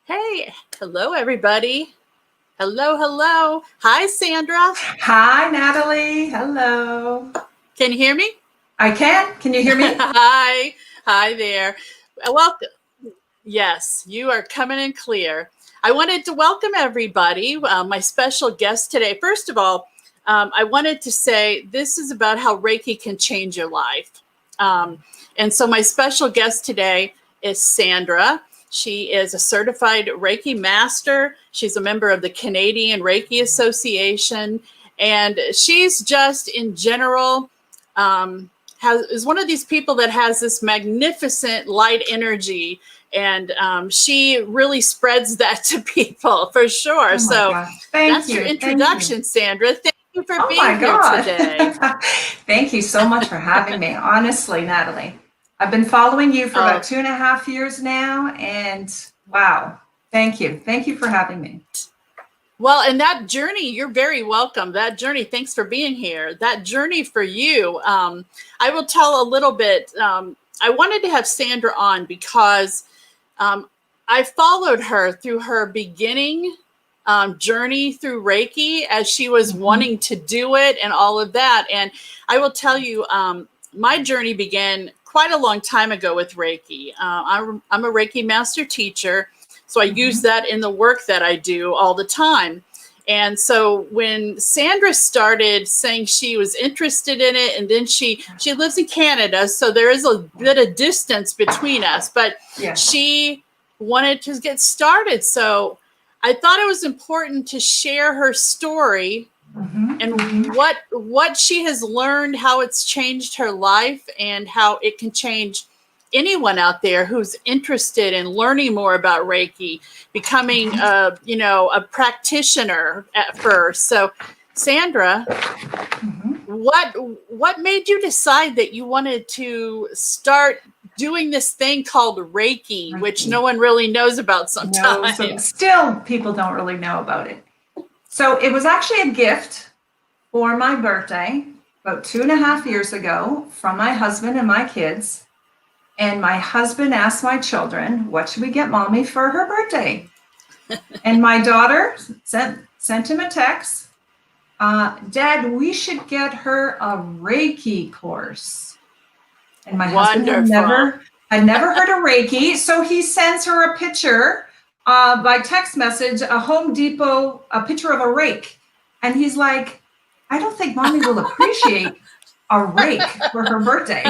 Hey, hello, everybody. Hello, hello. Hi, Sandra. Hi, Natalie. Hello. Can you hear me? I can. Can you hear me? Hi. Hi there. Welcome. Yes, you are coming in clear. I wanted to welcome everybody, my special guest today. First of all, I wanted to say this is about how Reiki can change your life. And so my special guest today is Sandra. She is a certified Reiki Master. She's a member of the Canadian Reiki Association. And she's just, in general, is one of these people that has this magnificent light energy. And she really spreads that to people, for sure. Oh my gosh. Thank That's your you. introduction, Sandra. Thank you for Oh being my here God. today. Thank you so much for having me. Honestly, Natalie, I've been following you for about 2.5 years now. And wow, thank you. Thank you for having me. Well, and that journey, you're very welcome. That journey, thanks for being here. That journey for you, I will tell a little bit. I wanted to have Sandra on because I followed her through her beginning journey through Reiki as she was wanting to do it and all of that. And I will tell you, my journey began quite a long time ago with Reiki. I'm a Reiki Master teacher, so I use that in the work that I do all the time. And so when Sandra started saying she was interested in it, and then she lives in Canada, so there is a bit of distance between us, but she wanted to get started. So I thought it was important to share her story and what she has learned, how it's changed her life, and how it can change anyone out there who's interested in learning more about Reiki, becoming a practitioner at first. So Sandra, what made you decide that you wanted to start doing this thing called Reiki, which no one really knows about sometimes? No, so still people don't really know about it. So it was actually a gift for my birthday about 2.5 years ago from my husband and my kids. And my husband asked my children, what should we get mommy for her birthday? And my daughter sent him a text. Dad, we should get her a Reiki course. And my husband had never heard of Reiki. So he sends her a picture by text message, a Home Depot, a picture of a rake. And he's like, I don't think mommy will appreciate a rake for her birthday.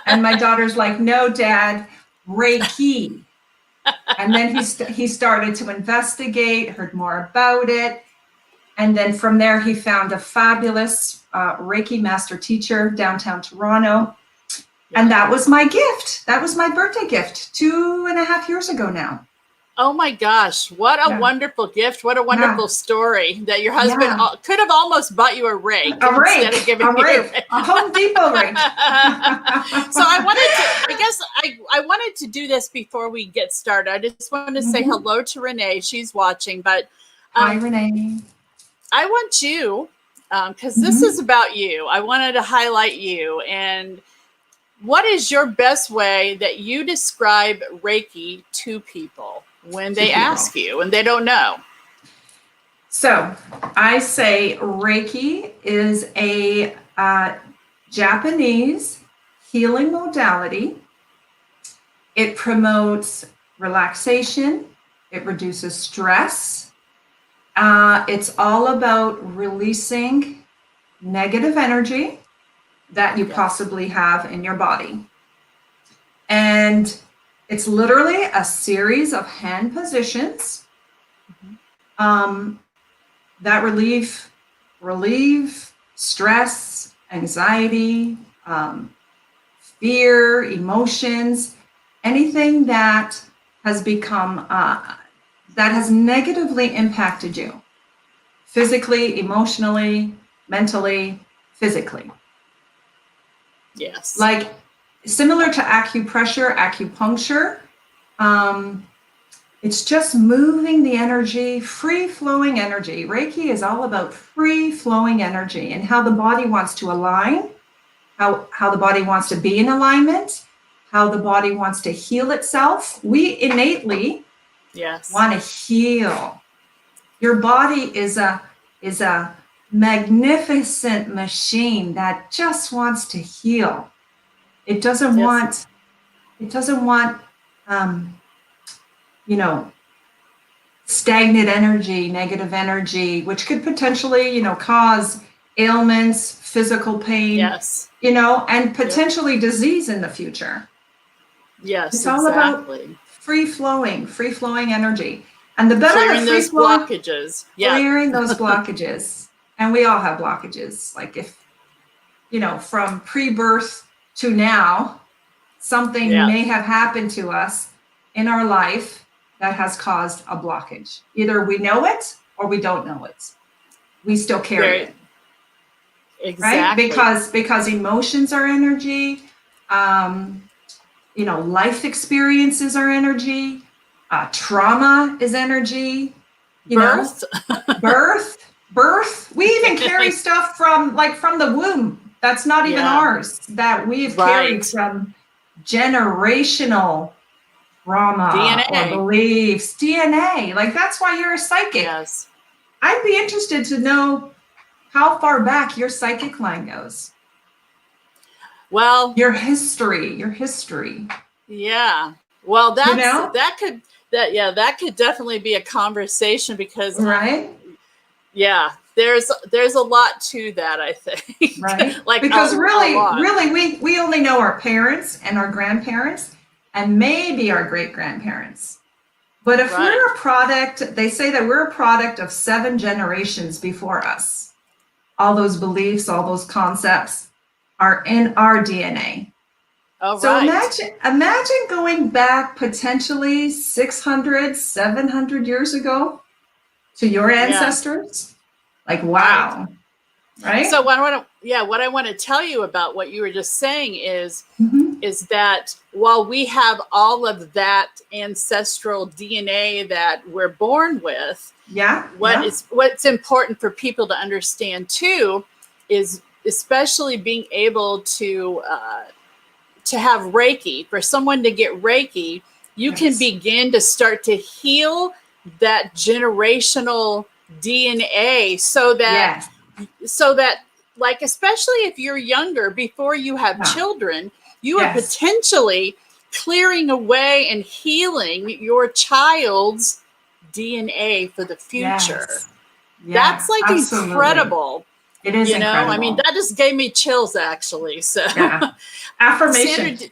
And my daughter's like, no, Dad, Reiki. And then he started to investigate, heard more about it. And then from there, he found a fabulous Reiki Master teacher downtown Toronto. And that was my gift. That was my birthday gift 2.5 years ago now. Oh my gosh, what a wonderful gift. What a wonderful story that your husband could have almost bought you a rake. Instead of giving you a rake. A Home Depot rake. So I wanted to do this before we get started. I just wanted to say hello to Renee. She's watching, but hi, Renee. I want you, because this is about you. I wanted to highlight you. And what is your best way that you describe Reiki to people when they ask you and they don't know? So I say Reiki is a Japanese healing modality. It promotes relaxation. It reduces stress. It's all about releasing negative energy that you possibly have in your body. And it's literally a series of hand positions that relieve stress, anxiety, fear, emotions, anything that has become, that has negatively impacted you, physically, emotionally, mentally, physically. Yes. Like similar to acupressure, acupuncture, it's just moving the energy, free-flowing energy. Reiki is all about free-flowing energy and how the body wants to align, how the body wants to be in alignment, how the body wants to heal itself. We innately Yes. want to heal. Your body is a magnificent machine that just wants to heal. It doesn't Yes. want stagnant energy, negative energy, which could potentially, cause ailments, physical pain, Yes. and potentially disease in the future. Yes, It's all about exactly. free flowing energy. And the better Clearing the free those flowing, blockages. Yeah. clearing those blockages. And we all have blockages. Like if, from pre-birth to now, something Yeah. may have happened to us in our life that has caused a blockage. Either we know it or we don't know it. We still carry it, right? Exactly. Because emotions are energy, life experiences are energy, trauma is energy, Birth. birth. We even carry stuff from the womb that's not even Yeah. ours, that we've carried Right. from generational trauma or DNA. beliefs, DNA. Like that's why you're a psychic. Yes. I'd be interested to know how far back your psychic line goes. Well, Your history. yeah. Well, You that could definitely be a conversation because right? there's a lot to that, I think. Right. Like Because a lot. really, we only know our parents and our grandparents and maybe our great grandparents. But if Right. we're a product, they say that we're a product of 7 generations before us. All those beliefs, all those concepts are in our DNA. Oh, So right. imagine going back potentially 600, 700 years ago to your ancestors. Like, wow. Right? So what I want to tell you about what you were just saying is that while we have all of that ancestral DNA that we're born with, what's important for people to understand too is especially being able to have Reiki. For someone to get Reiki, you can begin to start to heal that generational DNA so that like, especially if you're younger, before you have children, you are potentially clearing away and healing your child's DNA for the future. That's like absolutely incredible. It is incredible. I mean, that just gave me chills, actually. So affirmation.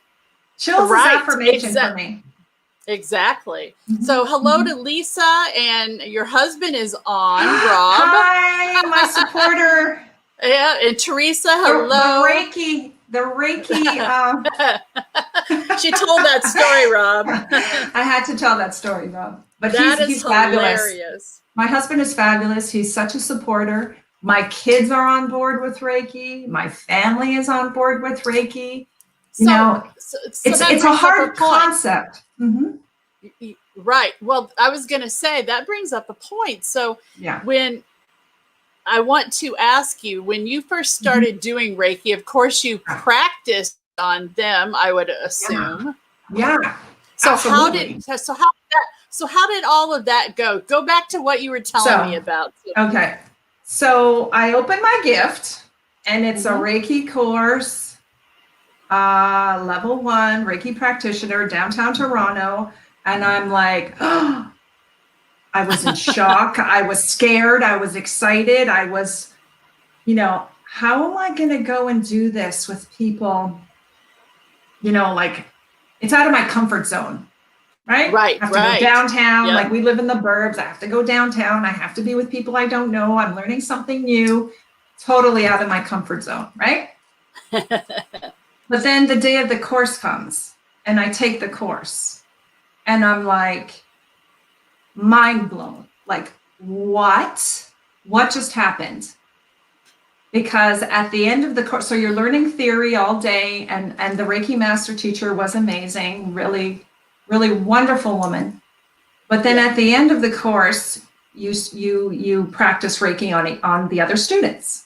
Chills is affirmation for me. Exactly. So hello to Lisa, and your husband is on, Rob. Hi, my supporter. Yeah, and Teresa, hello. The Reiki. She told that story, Rob. I had to tell that story, Rob. But he's hilarious. Fabulous. My husband is fabulous. He's such a supporter. My kids are on board with Reiki. My family is on board with Reiki. It's a hard concept. Right. Well, I was going to say that brings up a point. So when I want to ask you, when you first started doing Reiki, of course you practiced on them, I would assume. Yeah. So absolutely. how did all of that go? Go back to what you were telling me about. Okay. So I opened my gift, and it's a Reiki course, level 1, Reiki Practitioner, downtown Toronto. And I'm like, oh, I was in shock. I was scared. I was excited. I was, how am I going to go and do this with people? Like, it's out of my comfort zone, right? Right. I have to go downtown. Like, we live in the burbs. I have to go downtown. I have to be with people I don't know. I'm learning something new. Totally out of my comfort zone, right? But then the day of the course comes, and I take the course. And I'm like, mind blown. Like, what? What just happened? Because at the end of the course, so you're learning theory all day, and the Reiki Master teacher was amazing, really, really wonderful woman. But then at the end of the course, you practice Reiki on the other students.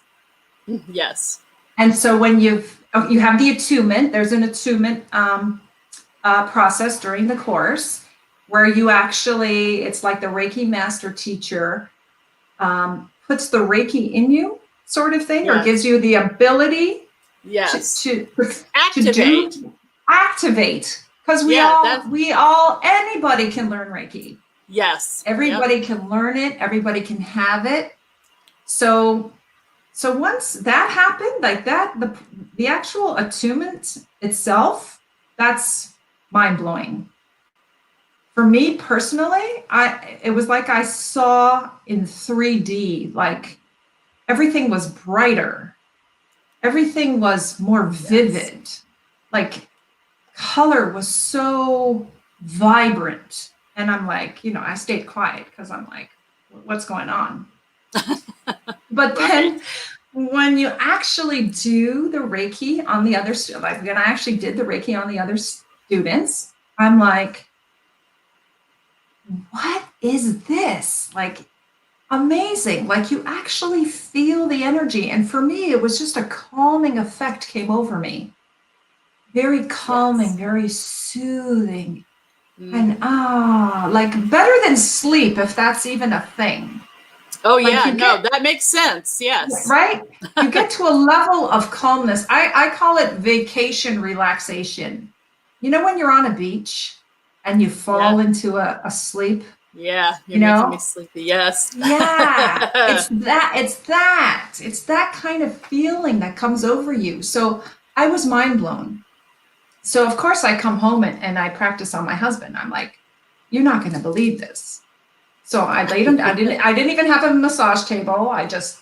Yes. And so when you have the attunement, there's an attunement process during the course. where you actually, it's like the Reiki Master teacher puts the Reiki in you, sort of thing, or gives you the ability to activate. Because anybody can learn Reiki. Yes. Everybody can learn it. Everybody can have it. So once that happened, like that, the actual attunement itself, that's mind blowing. For me personally, it was like I saw in 3D, like everything was brighter. Everything was more vivid. Like color was so vibrant. And I'm like, I stayed quiet because I'm like, what's going on? But then when you actually do the Reiki on the other, like when I actually did the Reiki on the other students, I'm like, what is this? Like, amazing. Like you actually feel the energy. And for me, it was just a calming effect came over me. Very calming, very soothing. And like better than sleep, if that's even a thing. Oh, like that makes sense. Yes. Right? You get to a level of calmness. I call it vacation relaxation. You know, when you're on a beach and you fall into a sleep? Yeah. You're making me sleepy. Yes. Yeah. It's that kind of feeling that comes over you. So I was mind blown. So of course I come home and I practice on my husband. I'm like, you're not going to believe this. So I laid him. I didn't even have a massage table. I just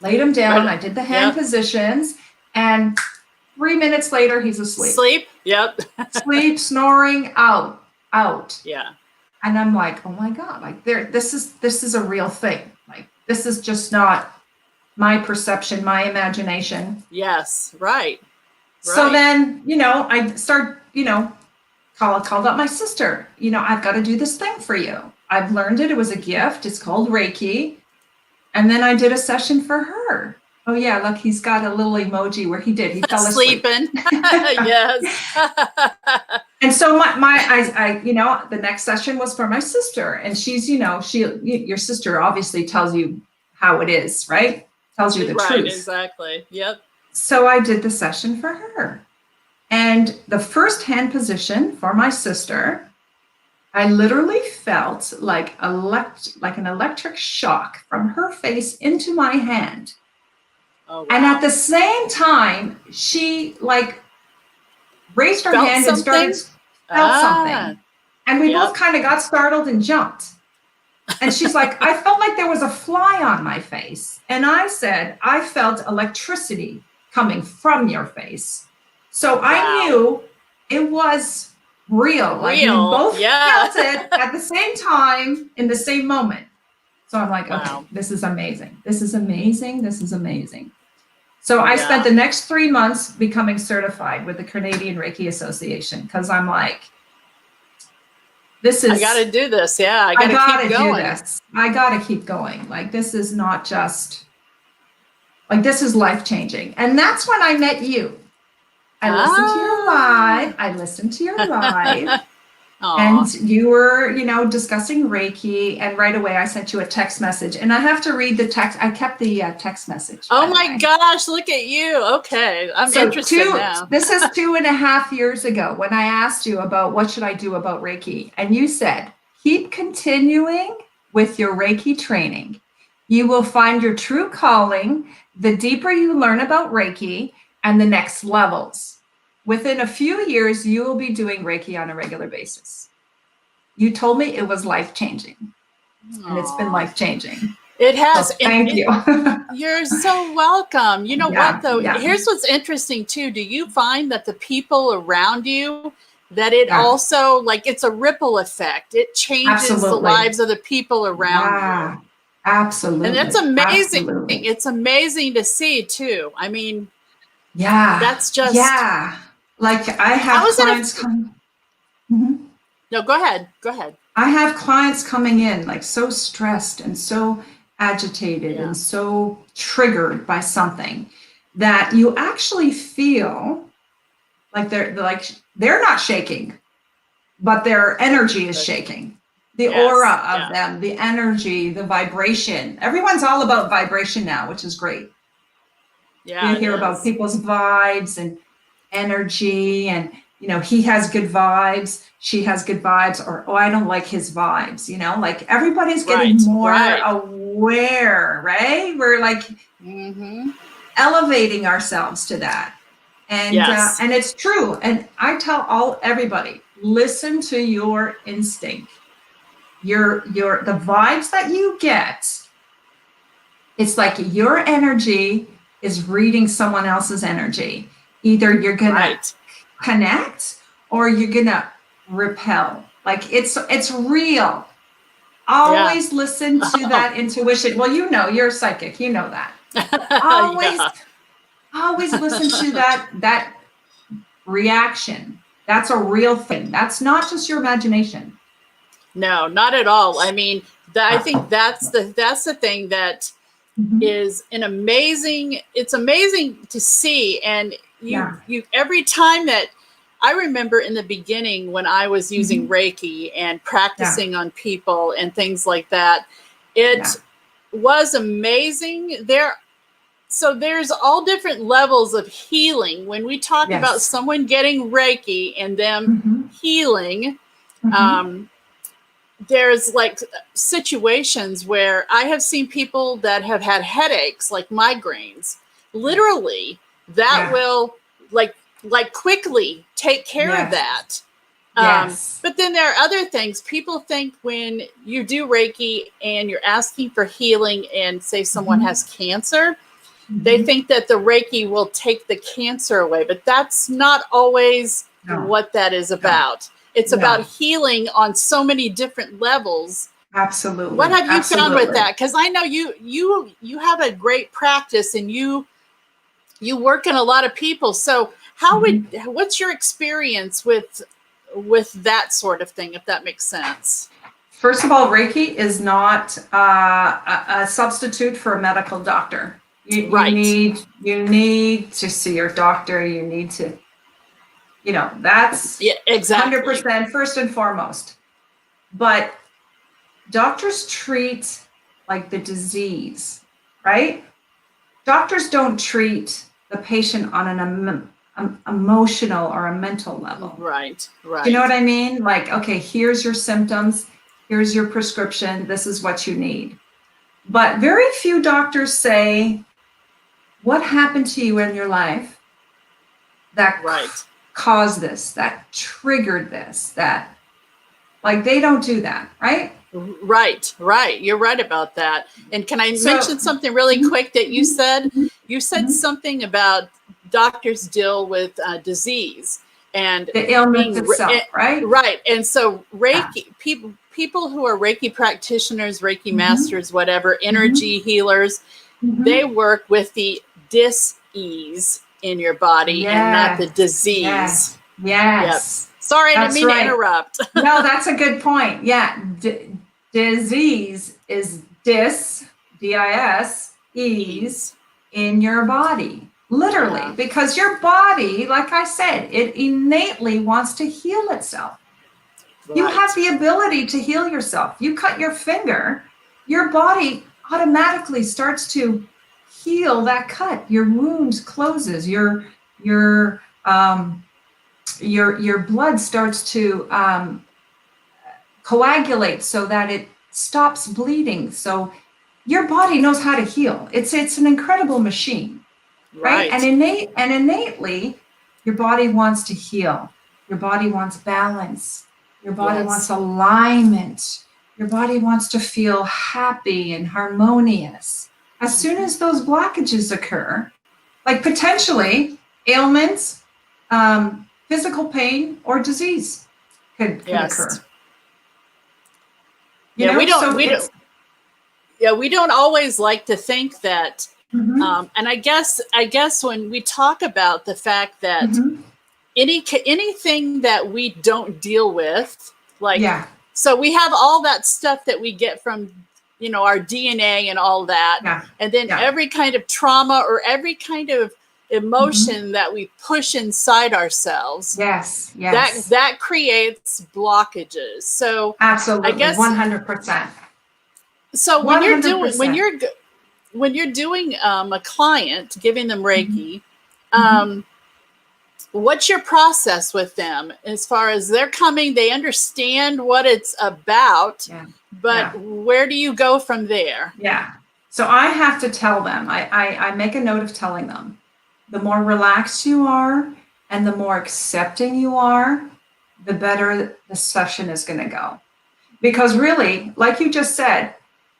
laid him down. I did the hand positions, and 3 minutes later, he's asleep. Yep. Sleep, snoring, out. Yeah. And I'm like, oh my God! Like this is a real thing. Like this is just not my perception, my imagination. Yes. Right. So then, I start, called up my sister. I've got to do this thing for you. I've learned it. It was a gift. It's called Reiki. And then I did a session for her. Oh yeah, look, he's got a little emoji where he fell asleep. Sleeping. Yes. And so the next session was for my sister. And she's, your sister obviously tells you how it is, right? Tells you the truth. Exactly. Yep. So I did the session for her. And the first hand position for my sister, I literally felt like an electric shock from her face into my hand. Oh, wow. And at the same time, she raised her hand and felt something. And we both kind of got startled and jumped. And she's like, I felt like there was a fly on my face. And I said, I felt electricity coming from your face. So I knew it was real. Like we both felt it at the same time in the same moment. So I'm like, okay, this is amazing. This is amazing. This is amazing. So I spent the next 3 months becoming certified with the Canadian Reiki Association because I'm like, I got to do this. Yeah, I got to keep going. Do this. I got to keep going. Like this is not just this is life changing. And that's when I met you. I listened to your live. And you were, discussing Reiki. And right away I sent you a text message. And I have to read the text. I kept the text message. Oh my gosh, look at you. Okay. I'm interested now. This is 2.5 years ago when I asked you about what should I do about Reiki. And you said, keep continuing with your Reiki training. You will find your true calling the deeper you learn about Reiki and the next levels. Within a few years, you will be doing Reiki on a regular basis. You told me it was life-changing. And it's been life-changing. It has. So thank you. You're so welcome. You know what, though? Here's what's interesting, too. Do you find that the people around you, that it also, it's a ripple effect? It changes the lives of the people around you. Absolutely. And that's amazing. Absolutely. It's amazing to see, too. I mean, that's just. Yeah. Like I have clients come. Mm-hmm. No, go ahead. I have clients coming in so stressed and so agitated and so triggered by something that you actually feel like they're not shaking. but their energy is shaking. The Yes, aura of yeah. them, the energy, the vibration. Everyone's all about vibration now, which is great. Yeah, You it hear about is. people's vibes and energy, and he has good vibes, she has good vibes, or oh, I don't like his vibes. Like everybody's getting Right, more right. aware, right? We're like elevating ourselves to that, and Yes. and it's true. And I tell everybody, listen to your instinct. The vibes that you get, it's like your energy is reading someone else's energy. Either you're gonna Right. connect or you're gonna repel. Like it's real. Always listen to that intuition. Well, you're a psychic, you know that. Always Yeah. always listen to that reaction. That's a real thing. That's not just your imagination. No, not at all. I mean, I think that's the thing that is it's amazing to see. And you every time that I remember in the beginning when I was using Reiki and practicing on people and things like that, it was amazing. So there's all different levels of healing. When we talk about someone getting Reiki and them healing, there's like situations where I have seen people that have had headaches, like migraines, literally that will like quickly take care of that. But then there are other things. People think when you do Reiki and you're asking for healing, and say someone has cancer, they think that the Reiki will take the cancer away, but that's not always what that is about. It's about healing on so many different levels. Absolutely. What have you found with that? Because I know you have a great practice, and you work in a lot of people. So what's your experience with that sort of thing, if that makes sense? First of all, Reiki is not a substitute for a medical doctor. You need to see your doctor. You need to, that's exactly 100% first and foremost. But doctors treat like the disease, right? Doctors don't treat the patient on an emotional or a mental level. Right. You know what I mean? Like, okay, here's your symptoms. Here's your prescription. This is what you need. But very few doctors say, what happened to you in your life that caused this, that triggered this, that, like, they don't do that, right? Right. You're right about that. And can I mention something really quick that you said? You said something about doctors deal with disease and the illness itself, right? Right. And so Reiki, people who are Reiki practitioners, Reiki masters, whatever, energy healers, they work with the dis-ease in your body and not the disease. Yes. Sorry, I didn't mean to interrupt. No, that's a good point. Yeah. Disease is D-I-S, ease in your body. Literally, because your body, like I said, it innately wants to heal itself. You have the ability to heal yourself. You cut your finger, your body automatically starts to heal that cut. Your wound closes. Your blood starts to coagulate so that it stops bleeding. So your body knows how to heal. It's an incredible machine. Right. And innately, your body wants to heal. Your body wants balance. Your body wants alignment. Your body wants to feel happy and harmonious. As soon as those blockages occur, like potentially ailments, physical pain, or disease could occur. We don't always like to think that. And I guess when we talk about the fact that anything that we don't deal with, so we have all that stuff that we get from, our DNA and all that. And then every kind of trauma or every kind of emotion that we push inside ourselves, Yes, yes. that creates blockages. So I Absolutely, guess 100%. so when you're doing 100%. a client, giving them Reiki, Mhm. what's your process with them as far as they're coming, they understand what it's about, Yeah, but yeah, where do you go from there? yeah. So I have to tell them, I make a note of telling them, the more relaxed you are and the more accepting you are, the better the session is going to go. Because really, like you just said,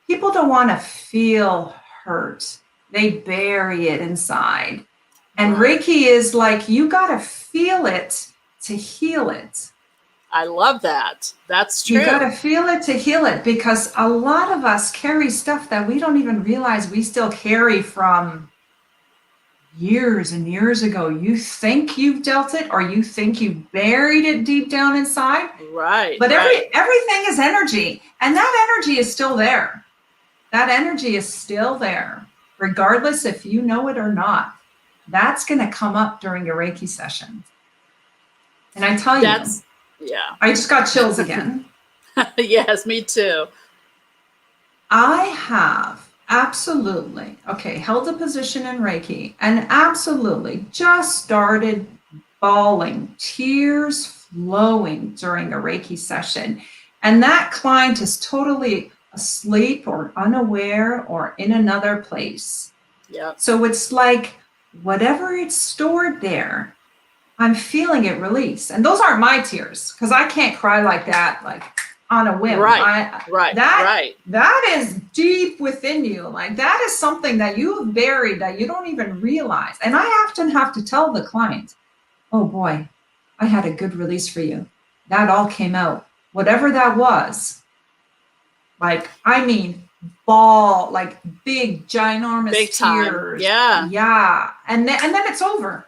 people don't want to feel hurt. They bury it inside. And Right. Reiki is like, you got to feel it to heal it. I love that. That's You got true. to feel it to heal it, because a lot of us carry stuff that we don't even realize we still carry from years and years ago. You think you've dealt it, or you think you buried it deep down inside, Right, but right. everything is energy, and that energy is still there. That energy is still there, regardless if you know it or not. That's going to come up during a Reiki session. And I tell you, That's, yeah. I just got chills again. Yes, me too. I have absolutely, okay, held a position in Reiki and absolutely just started bawling, tears flowing during a Reiki session. And that client is totally asleep or unaware or in another place. Yep. So it's like whatever it's stored there, I'm feeling it release. And those aren't my tears, because I can't cry like that, like on a whim. Right, right, right. That is deep within you. Like that is something that you have buried that you don't even realize. And I often have to tell the client, oh boy, I had a good release for you. That all came out. Whatever that was, like, I mean, ball, like big, ginormous Big time. tears. Yeah. Yeah. And then it's over.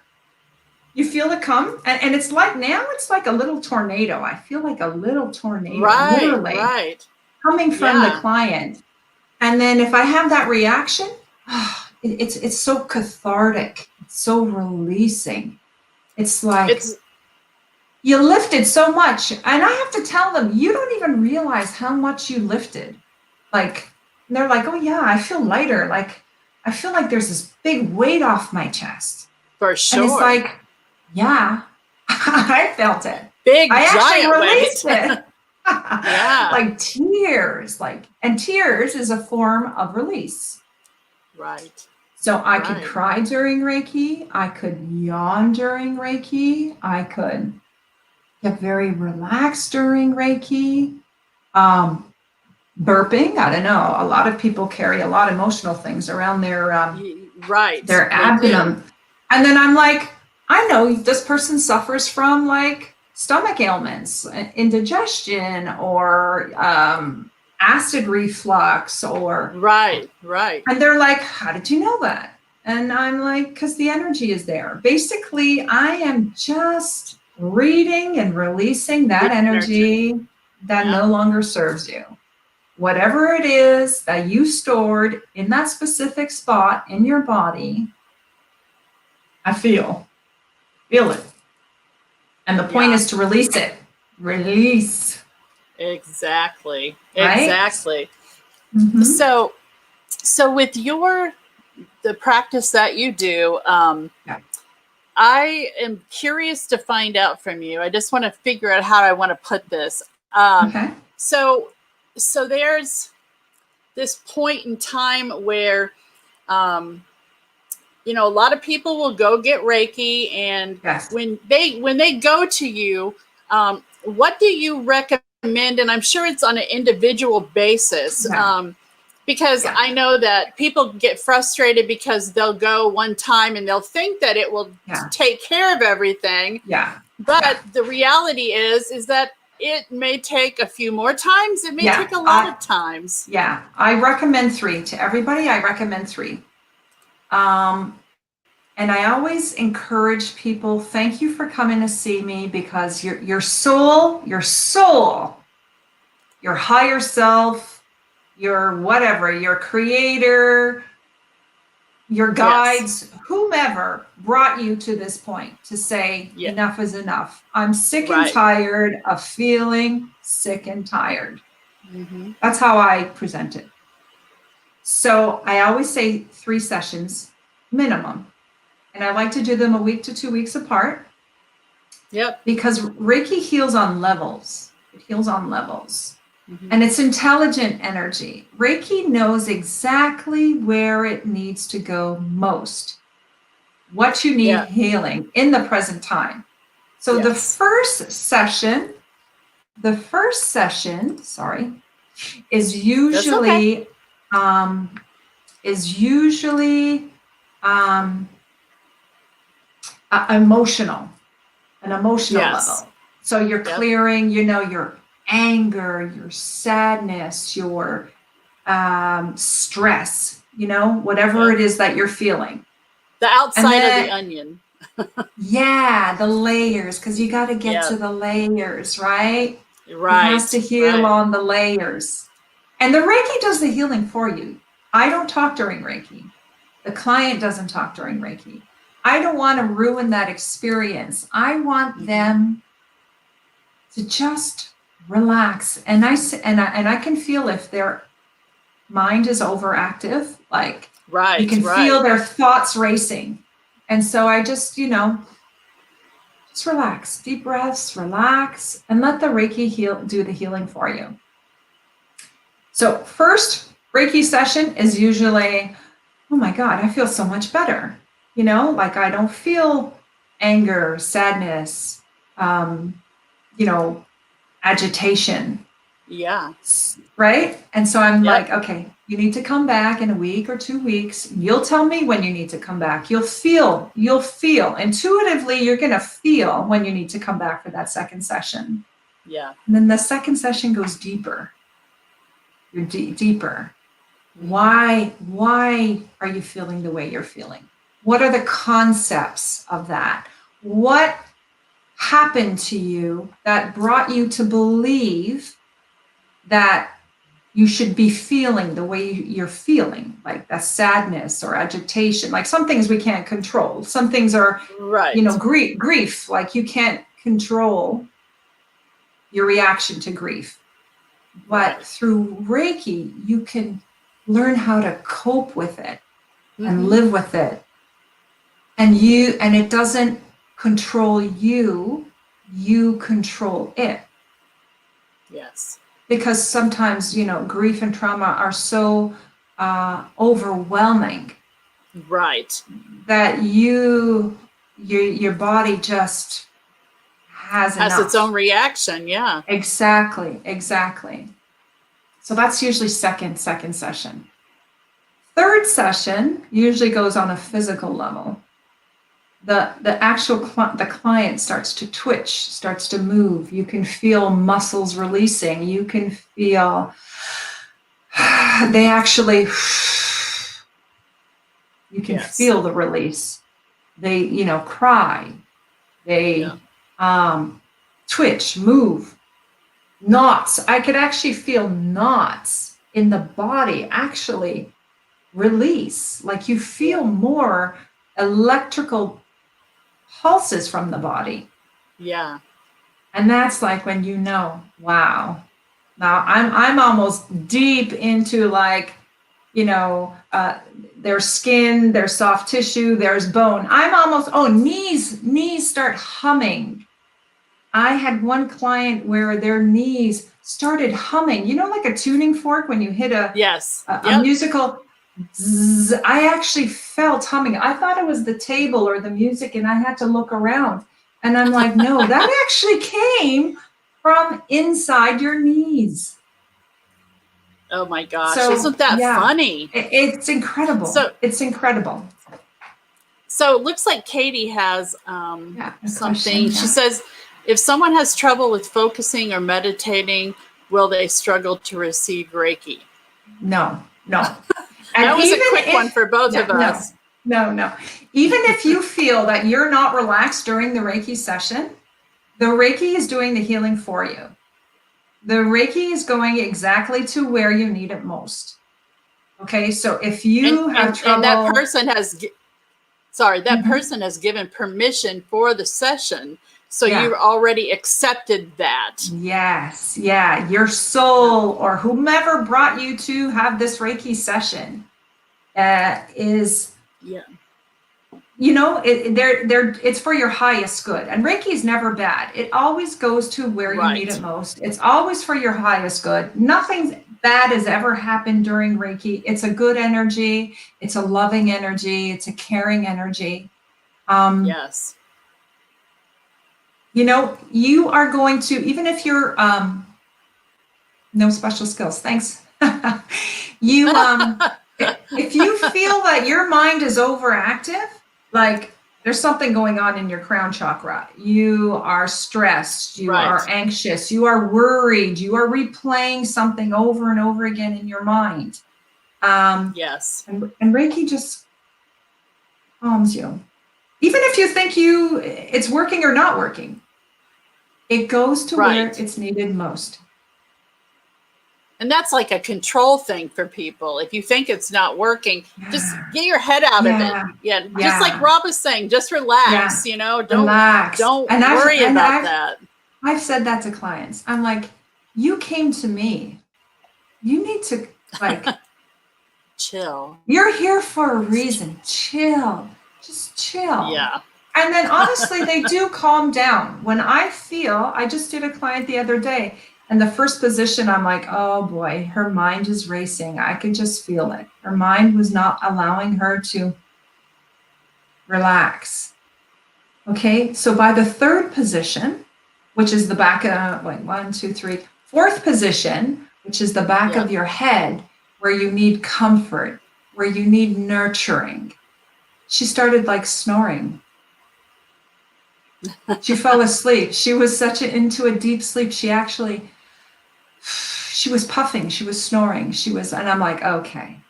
You feel it come, and it's like, now it's like a little tornado. I feel like a little tornado, Right, literally right. coming from the Yeah. client. And then if I have that reaction, it's so cathartic. It's so releasing. It's like It's you lifted so much. And I have to tell them, you don't even realize how much you lifted. Like, and they're like, oh yeah, I feel lighter. Like, I feel like there's this big weight off my chest. for And it's sure. like, yeah, I felt it. Big I actually giant released weight. it. Yeah. Like tears, and tears is a form of release. Right. So I could Right. cry during Reiki. I could yawn during Reiki. I could get very relaxed during Reiki. Burping, I don't know. A lot of people carry a lot of emotional things around Right. their They do. abdomen. And then I'm like, I know this person suffers from like stomach ailments, indigestion, or acid reflux, Right. Right. and they're like, how did you know that? And I'm like, because the energy is there. Basically, I am just reading and releasing that Energy. energy that Yeah. no longer serves you. Whatever it is that you stored in that specific spot in your body, I feel it. And the point Yeah. is to release it. Release, Exactly. right? Exactly. Mm-hmm. So with the practice that you do, Yeah. I am curious to find out from you. I just want to figure out how I want to put this. Um, Okay. so, so there's this point in time where, um, a lot of people will go get Reiki, and Yes. when they go to you, what do you recommend? And I'm sure it's on an individual basis. Yeah. Because Yeah. I know that people get frustrated because they'll go one time and they'll think that it will Yeah. take care of everything. Yeah. But Yeah. the reality is that it may take a few more times. It may Yeah. take a lot of times. Yeah. I recommend 3 to everybody. I recommend 3. And I always encourage people, thank you for coming to see me, because your soul, your higher self, your whatever, your creator, your guides, whomever brought you to this point to say, enough is enough. I'm sick and tired of feeling sick and tired. Mm-hmm. That's how I present it. So I always say 3 sessions minimum. And I like to do them a week to 2 weeks apart. Yep. Because Reiki heals on levels. It heals on levels. Mm-hmm. And it's intelligent energy. Reiki knows exactly where it needs to go most, what you need healing in the present time. So the first session, is usually emotional, an emotional level. So you're clearing, your anger, your sadness, your stress, whatever it is that you're feeling. The outside of the onion. The layers, because you got to get to the layers, right? Right. It has to heal on the layers. And the Reiki does the healing for you. I don't talk during Reiki. The client doesn't talk during Reiki. I don't want to ruin that experience. I want them to just relax. And I can feel if their mind is overactive, like you can feel their thoughts racing. And so I just, just relax, deep breaths, relax, and let the Reiki do the healing for you. So first Reiki session is usually, oh my God, I feel so much better. Like I don't feel anger, sadness, agitation. Yeah. Right? And so I'm like, okay, you need to come back in a week or 2 weeks. You'll tell me when you need to come back. You'll feel intuitively, you're going to feel when you need to come back for that second session. Yeah. And then the second session goes deeper. You're deeper. Why are you feeling the way you're feeling? What are the concepts of that? What happened to you that brought you to believe that you should be feeling the way you're feeling, like that sadness or agitation? Like some things we can't control. Some things are, grief, like you can't control your reaction to grief. But through Reiki, you can learn how to cope with it and live with it. And it doesn't control you, you control it. Yes. Because sometimes, grief and trauma are so overwhelming. Right. That your body just has its own reaction. Yeah. Exactly. So that's usually second session. Third session usually goes on a physical level. The client starts to twitch, starts to move. You can feel muscles releasing. You can feel you can feel the release. They, cry. They twitch, move. Knots. I could actually feel knots in the body actually release. Like you feel more electrical pulses from the body. Yeah. And that's like when wow. Now I'm almost deep into like, their skin, their soft tissue, there's bone. I'm almost, knees start humming. I had one client where their knees started humming, like a tuning fork when you hit a musical. Zzz, I actually felt humming. I thought it was the table or the music, and I had to look around. And I'm like, no, that actually came from inside your knees. Oh my gosh. Isn't that funny? It's incredible. It's incredible. So it looks like Katie has something. She says, if someone has trouble with focusing or meditating, will they struggle to receive Reiki? No. That was a quick one for both of us. No. Even if you feel that you're not relaxed during the Reiki session, the Reiki is doing the healing for you. The Reiki is going exactly to where you need it most. Okay, so if you have trouble, and that person has, sorry, that Mhm. person has given permission for the session, so Yeah. you've already accepted that. Yes, yeah, your soul or whomever brought you to have this Reiki session is, Yeah. you know, it's for your highest good. And Reiki is never bad. It always goes to where you need it Right. most. It's always for your highest good. Nothing bad has ever happened during Reiki. It's a good energy. It's a loving energy. It's a caring energy. Yes. You know, you are going to, even if you're no special skills, thanks. You if you feel that your mind is overactive, like there's something going on in your crown chakra, you are stressed, you Right. are anxious, you are worried, you are replaying something over and over again in your mind. Yes. And Reiki just calms you. Even if you think it's working or not working, it goes to where Right. it's needed most. And that's like a control thing for people. If you think it's not working, just Yeah. get your head out of it. Yeah. Just like Rob was saying, just relax, Yeah. you know, Relax. don't And worry about that. I've said that to clients. I'm like, you came to me. You need to, like, Chill. you're here for a reason. Chill. Just chill. Yeah. And then honestly, they do calm down. When I just did a client the other day, and the first position, I'm like, oh boy, her mind is racing. I could just feel it. Her mind was not allowing her to relax. Okay, so by the third position, which is the back of, like, 1, 2, 3, fourth position, which is the back Yeah. of your head, where you need comfort, where you need nurturing, she started like snoring. She fell asleep. She was into a deep sleep. She was puffing. She was snoring. And I'm like, okay.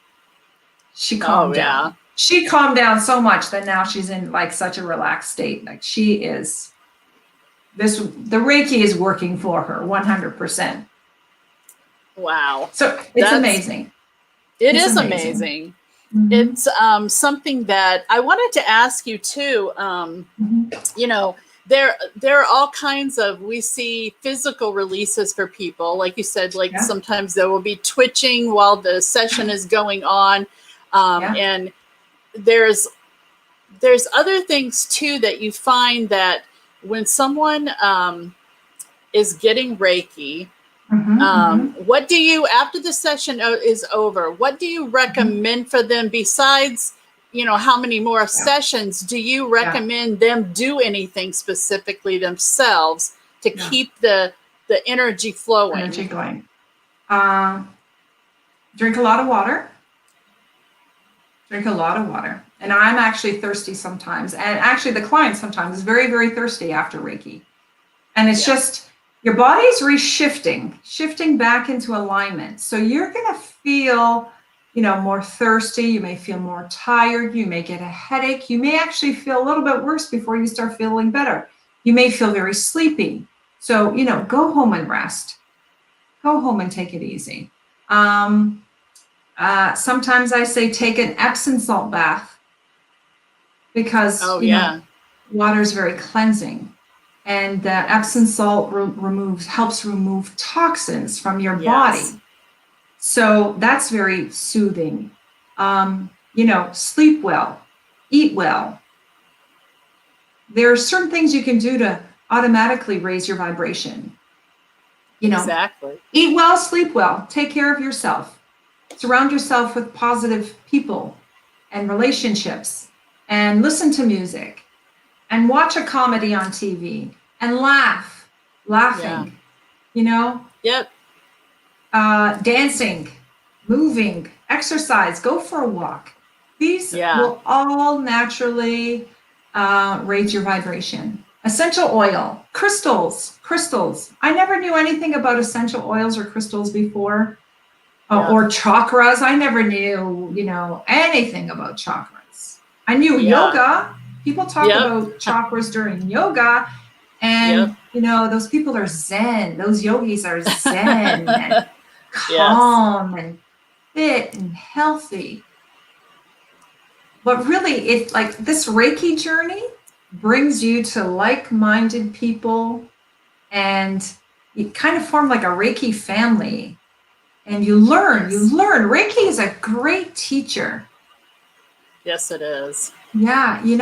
She calmed down. Yeah. She calmed down so much that now she's in like such a relaxed state. Like the Reiki is working for her 100%. Wow. So it's amazing. It is amazing. Mm-hmm. It's something that I wanted to ask you too. Mm-hmm. You know, there are all kinds of, we see physical releases for people. Like you said, like sometimes there will be twitching while the session is going on. And there's other things too that you find that when someone is getting Reiki, what do you, after the session is over, what do you recommend for them besides, you know, how many more sessions do you recommend them do anything specifically themselves to keep the energy flowing? Energy going. Drink a lot of water. Drink a lot of water. And I'm actually thirsty sometimes. And actually the client sometimes is very, very thirsty after Reiki. And it's just, your body is shifting back into alignment. So you're going to feel, you know, more thirsty. You may feel more tired. You may get a headache. You may actually feel a little bit worse before you start feeling better. You may feel very sleepy. So, you know, go home and rest. Go home and take it easy. Sometimes I say take an Epsom salt bath because water is very cleansing, and Epsom salt helps remove toxins from your body. So that's very soothing. You know, sleep well, eat well. There are certain things you can do to automatically raise your vibration. You know, eat well, sleep well, take care of yourself. Surround yourself with positive people and relationships, and listen to music, and watch a comedy on TV, and laughing, you know? Dancing, moving, exercise, go for a walk. These will all naturally raise your vibration. Essential oil, crystals. I never knew anything about essential oils or crystals before. Or chakras. I never knew, you know, anything about chakras. I knew yoga. People talk about chakras during yoga. And, you know, those people are zen. Those yogis are zen and calm. And fit and healthy. But really, it's like this Reiki journey brings you to like-minded people, and you kind of form like a Reiki family. And you learn. Reiki is a great teacher. Yes, it is. Yeah, you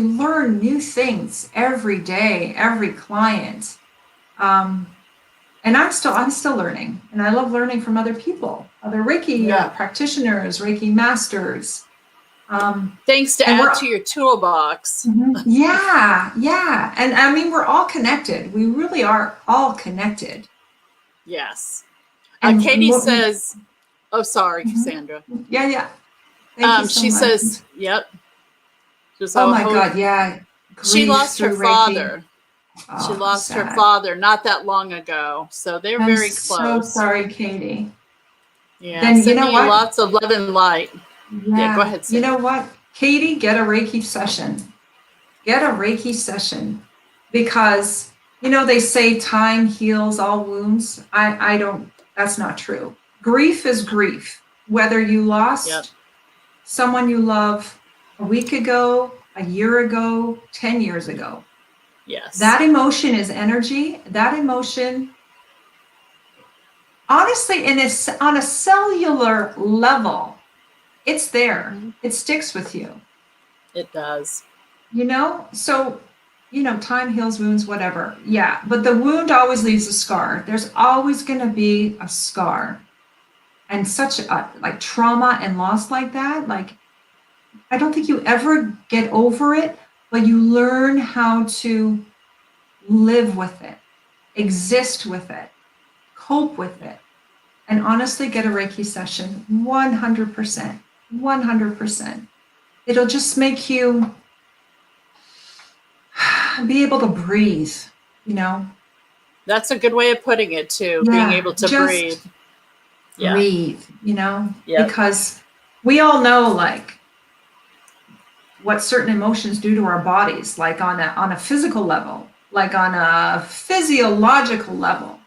learn new things every day, every client. And I'm still learning, and I love learning from other people, other Reiki practitioners, Reiki masters. Things to add to your toolbox. Yeah. And I mean, we're all connected. We really are all connected. Yes. And Katie says, oh, sorry, Sandra. Yeah. Thank you so she much. says, yep. Oh my God, yeah. She lost her father. Oh, she lost sad. her father not that long ago. So they're very close. I'm so sorry, Katie. Yeah. Then you know what? Lots of love and light. Yeah, go ahead, Sandra. You know what? Katie, get a Reiki session. Get a Reiki session, because they say time heals all wounds. I don't, that's not true. Grief is grief. Whether you lost someone you love a week ago, a year ago, 10 years ago. Yes. That emotion is energy. That emotion, honestly, on a cellular level, it's there. It sticks with you. It does. So, time heals wounds, whatever. Yeah, but the wound always leaves a scar. There's always going to be a scar. And such like trauma and loss like that, like, I don't think you ever get over it, but you learn how to live with it, exist with it, cope with it, and honestly get a Reiki session. 100%. 100%. It'll just make you be able to breathe, That's a good way of putting it too. Being able to breathe. Breathe, because we all know like what certain emotions do to our bodies, like on a physical level, like on a physiological level,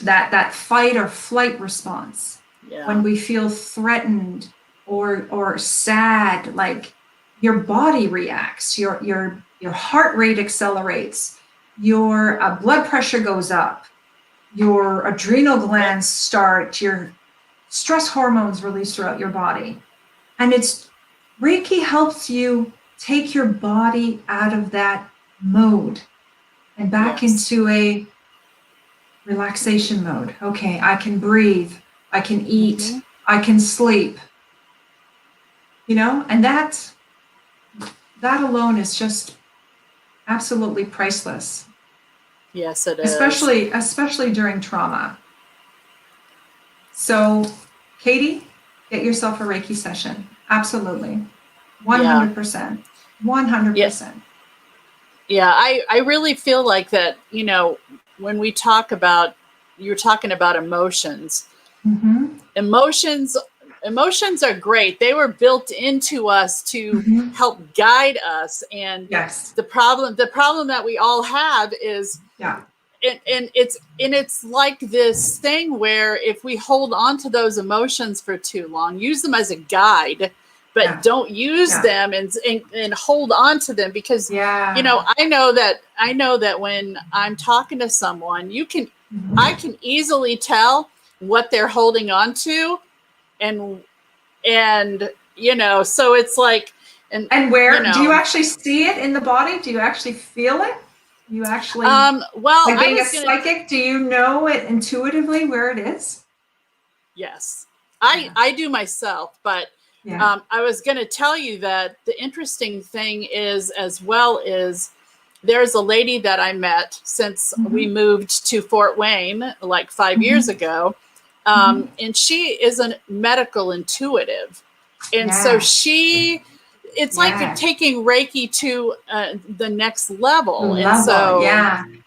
that fight or flight response. When we feel threatened or sad, like your body reacts, your heart rate accelerates, your blood pressure goes up, your adrenal glands start, your stress hormones release throughout your body. And Reiki helps you take your body out of that mode and back into a relaxation mode. Okay, I can breathe, I can eat, I can sleep. And that alone is just absolutely priceless. Yes, it is. Especially during trauma. So, Katie, get yourself a Reiki session. Absolutely. 100%. 100%. Yeah, I really feel like that, when we talk about, you're talking about emotions. Emotions are great. They were built into us to help guide us. And the problem that we all have is, and it's like this thing where if we hold on to those emotions for too long, use them as a guide, but don't use them and hold on to them, because I know that when I'm talking to someone, I can easily tell what they're holding on to, and so it's like, and where do you actually see it in the body? Do you actually feel it? You actually, well, like being a psychic, do you know it intuitively where it is? Yes, I do myself, but I was going to tell you that the interesting thing is, as well, is there's a lady that I met since we moved to Fort Wayne like 5 years ago, and she is a medical intuitive, and so it's like taking Reiki to the next level. And so,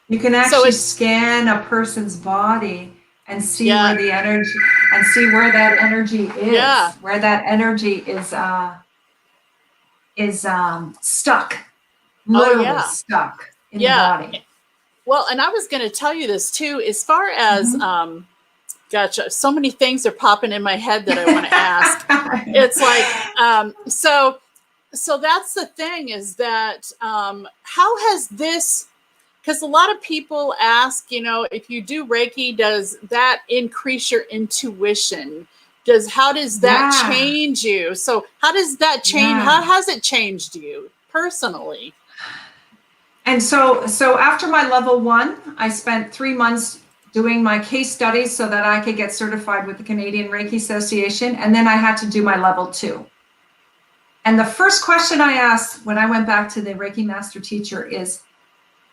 you can actually scan a person's body and see where the energy, and see where that energy is, where that energy is stuck, literally stuck in the body. Well, and I was going to tell you this too, as far as Gotcha. So many things are popping in my head that I want to ask. It's like, so that's the thing, is that how has this, because a lot of people ask, if you do Reiki, does that increase your intuition? How does that change you? So how does that change? Yeah. How has it changed you personally? And so after my level 1, I spent 3 months doing my case studies so that I could get certified with the Canadian Reiki Association. And then I had to do my level 2. And the first question I asked when I went back to the Reiki Master teacher is,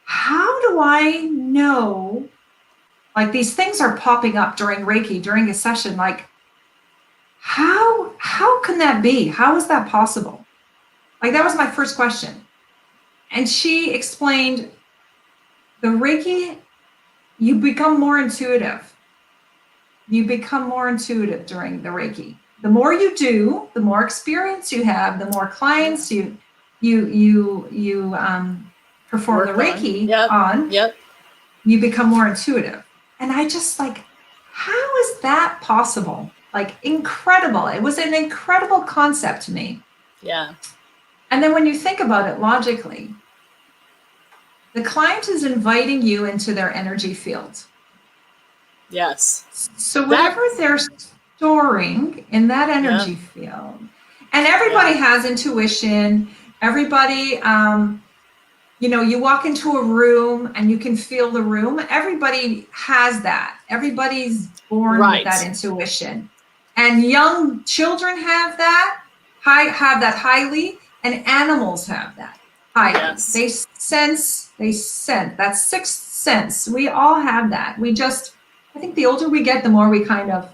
how do I know, like, these things are popping up during Reiki, during a session, like, how can that be? How is that possible? Like, that was my first question. And she explained, the Reiki, you become more intuitive. You become more intuitive during the Reiki. The more you do, the more experience you have, the more clients you perform the Reiki on, you become more intuitive. And I just like, how is that possible? Like, incredible. It was an incredible concept to me. Yeah. And then when you think about it logically, the client is inviting you into their energy field. Yes. So whatever they're storing in that energy field, and everybody has intuition. Everybody, you walk into a room and you can feel the room. Everybody has that. Everybody's born with that intuition. And young children have that highly, and animals have that highly. Yes. They sense. That sixth sense. We all have that. I think the older we get, the more we kind of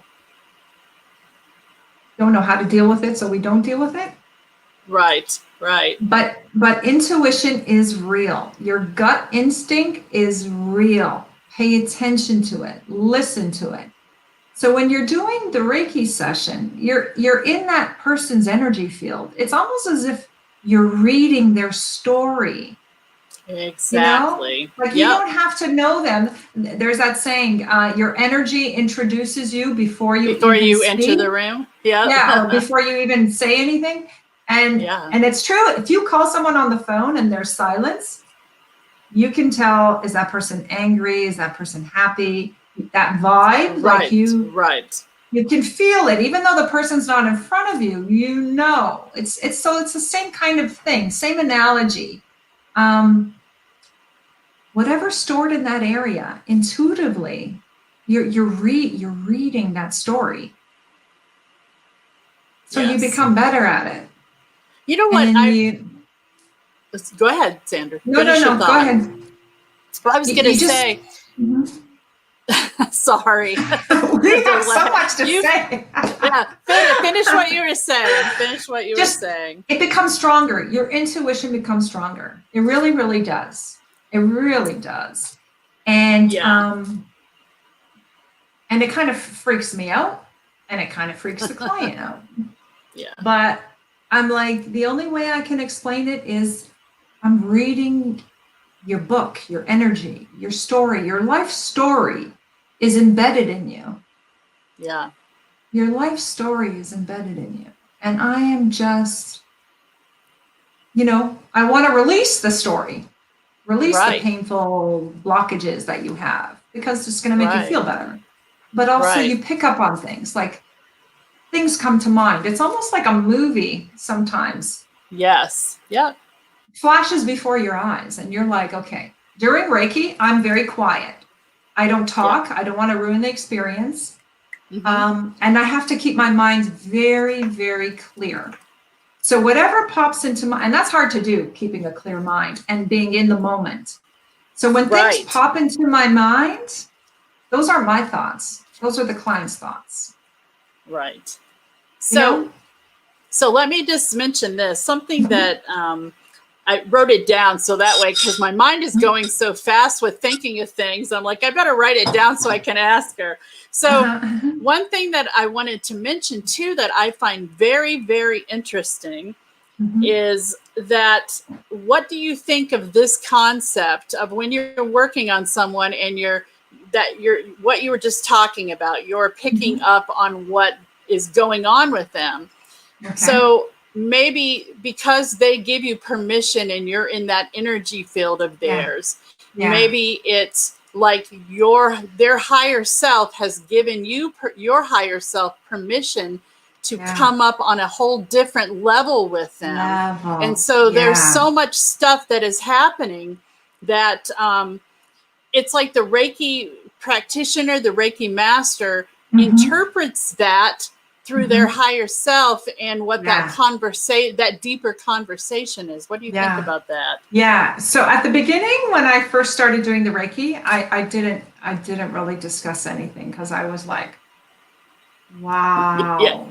don't know how to deal with it, so we don't deal with it. Right. But intuition is real. Your gut instinct is real. Pay attention to it. Listen to it. So when you're doing the Reiki session, you're in that person's energy field. It's almost as if you're reading their story. Exactly. Like, you don't have to know them. There's that saying, your energy introduces you before you enter the room. Or before you even say anything. And it's true. If you call someone on the phone and there's silence, you can tell, is that person angry? Is that person happy? That vibe, you can feel it, even though the person's not in front of you. It's the same kind of thing, same analogy. Whatever's stored in that area, intuitively, you're reading that story. So you become better at it. You know what? Go ahead, Sandra. No, go ahead. Well, I was going to say. Sorry. We have so much to say. Finish what you were saying. It becomes stronger. Your intuition becomes stronger. It really, really does. It really does. And and it kind of freaks me out, and it kind of freaks the client out. Yeah. But I'm like, the only way I can explain it is I'm reading your book, your energy, your story, your life story is embedded in you. Yeah. Your life story is embedded in you. And I am just, I want to release the story, the painful blockages that you have, because it's going to make you feel better. But also you pick up on things, like things come to mind. It's almost like a movie sometimes. Yes. Yeah. Flashes before your eyes, and you're like, okay. During Reiki, I'm very quiet. I don't talk. I don't want to ruin the experience. Mm-hmm. And I have to keep my mind very, very clear. So whatever pops into my, and that's hard to do, keeping a clear mind and being in the moment. So when things pop into my mind, those aren't my thoughts. Those are the client's thoughts. Right. So let me just mention this, something that I wrote it down so that way, because my mind is going so fast with thinking of things. I'm like, I better write it down so I can ask her. So one thing that I wanted to mention too, that I find very, very interesting is that, what do you think of this concept of when you're working on someone and you're what you were just talking about. You're picking up on what is going on with them. Okay. So maybe because they give you permission and you're in that energy field of theirs, maybe it's like their higher self has given you your higher self permission to come up on a whole different level with them. And so there's so much stuff that is happening that it's like the Reiki practitioner, the Reiki master interprets that through their higher self and what that deeper conversation is. What do you think about that? Yeah. So at the beginning, when I first started doing the Reiki, I didn't really discuss anything because I was like, wow.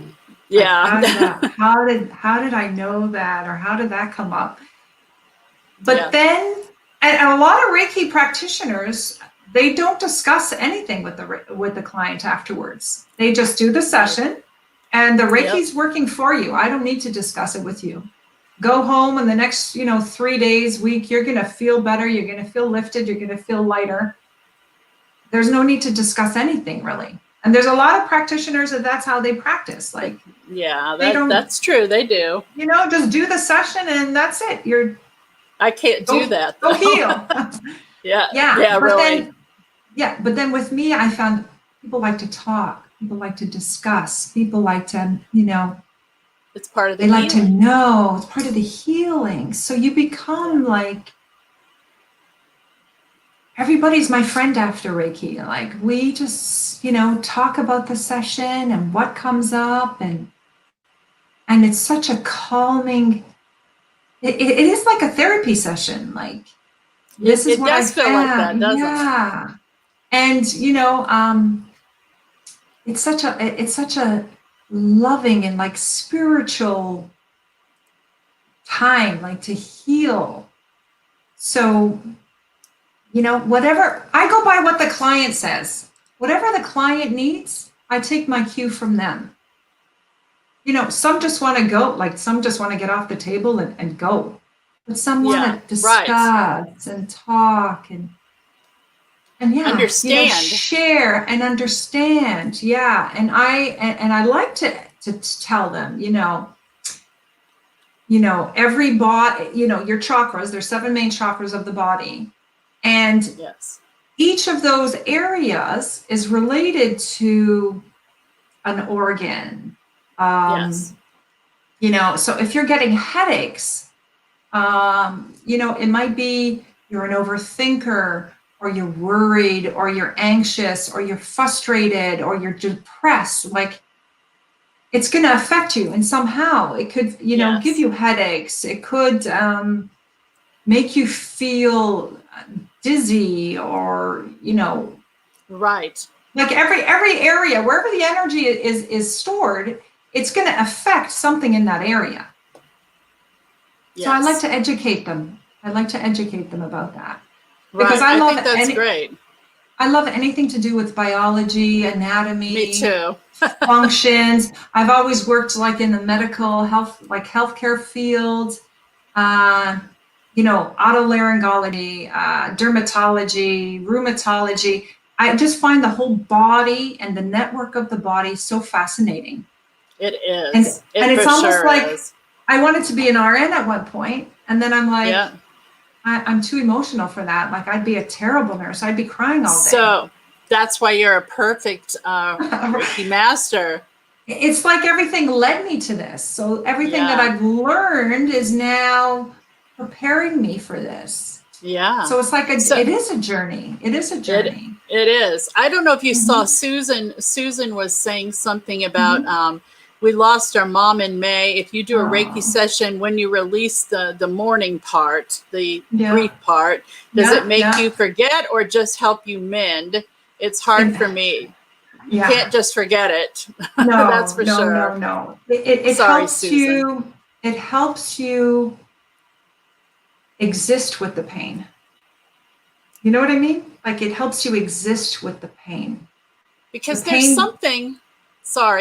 Yeah. Like, how did I know that, or how did that come up? But then, and a lot of Reiki practitioners, they don't discuss anything with the client afterwards. They just do the session, and the Reiki's working for you. I don't need to discuss it with you. Go home, and the next 3 days, week, you're going to feel better. You're going to feel lifted. You're going to feel lighter. There's no need to discuss anything really. And there's a lot of practitioners that's how they practice. Like, that's true. They do. Just do the session and that's it. I can't do that. Go heal. But then with me, I found people like to talk. People like to discuss. People like to, it's part of the healing. Like to know. It's part of the healing. So you become like, everybody's my friend after Reiki. Like, we just, talk about the session and what comes up, and it's such a calming. It is like a therapy session. Like, this is what I feel like that, doesn't it? And it's such a loving and like spiritual time, like to heal. So, whatever, I go by what the client says. Whatever the client needs, I take my cue from them. Some just want to go, like some just want to get off the table and go. But some want to discuss and talk and understand. Share and understand. Yeah. And I like to tell them, every body, your chakras, there's 7 main chakras of the body. And each of those areas is related to an organ. So if you're getting headaches, it might be you're an overthinker, or you're worried, or you're anxious, or you're frustrated, or you're depressed. Like, it's going to affect you. And somehow it could, give you headaches. It could make you feel dizzy, or like every area, wherever the energy is stored, it's going to affect something in that area. So I like to educate them. About that, because I think that's great. I love anything to do with biology, anatomy. Me too. Functions. I've always worked like in the medical health, like healthcare field. Otolaryngology, dermatology, rheumatology. I just find the whole body and the network of the body so fascinating. It is. And it's almost like I wanted to be an RN at one point, and then I'm like, I'm too emotional for that. Like, I'd be a terrible nurse. I'd be crying all day. So that's why you're a perfect Reiki master. It's like everything led me to this. So everything that I've learned is now preparing me for this. Yeah. So it's like it is a journey. It is a journey. It is. I don't know if you saw Susan. Susan was saying something about we lost our mom in May. If you do a Reiki session, when you release the mourning part, the grief part, does it make you forget or just help you mend? It's hard for me. You can't just forget it. No, that's for sure. No. It helps Susan. You. It helps you exist with the pain. You know what I mean? Like, it helps you exist with the pain. Because there's something,